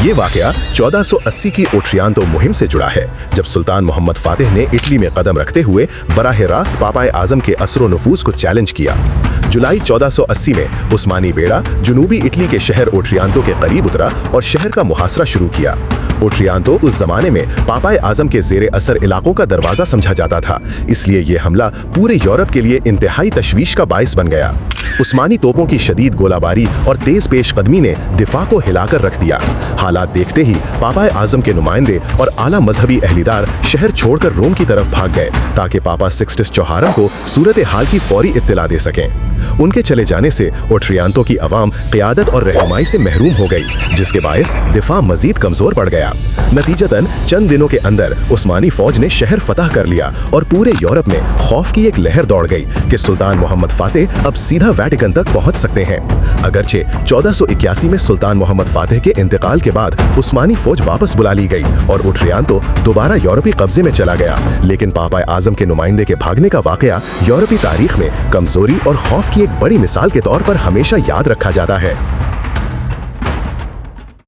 ये वाकया 1480 की ओट्रियांतो मुहिम से जुड़ा है, जब सुल्तान मोहम्मद फातिह ने इटली में कदम रखते हुए बराह रास्त पापाए आजम के असरो नफूज को चैलेंज किया। जुलाई 1480 में उस्मानी बेड़ा जुनूबी इटली के शहर ओट्रियांतो के करीब उतरा और शहर का मुहासरा शुरू किया। ओट्रियांतो उस जमाने में पापाए आजम के जेरे असर इलाकों का दरवाजा समझा जाता था, इसलिए ये हमला पूरे यूरोप के लिए इंतहाई तशवीश का बाइस बन गया। उस्मानी तोपों की शदीद गोलाबारी और तेज पेशकदमी ने दिफा को हिलाकर रख दिया। हालात देखते ही पापाए आजम के नुमाइंदे और आला मजहबी अहलिदार शहर छोड़कर रोम की तरफ भाग गए, ताकि पापा सिक्सटस चौहारम को सूरत हाल की फौरी इत्तला दे सकें। उनके चले जाने से ओट्रियांतो की अवाम क़ियादत और रहनुमाई से महरूम हो गई, जिसके बायस दिफा मजीद कमजोर पड़ गया। नतीजतन चंद दिनों के अंदर उस्मानी फौज ने शहर फतह कर लिया और पूरे यूरोप में खौफ की एक लहर दौड़ गई कि सुल्तान मोहम्मद फातिह अब सीधा वेटिकन तक पहुंच सकते हैं। अगरचे 1481 में सुल्तान मोहम्मद फातिह के इंतकाल के बाद उस्मानी फौज वापस बुला ली गई और ओट्रियांतो दोबारा यूरोपी कब्जे में चला गया, लेकिन पापाए आजम के नुमाइंदे के भागने का वाकया यूरोपी तारीख में कमजोरी और खौफ की एक बड़ी मिसाल के तौर पर हमेशा याद रखा जाता है।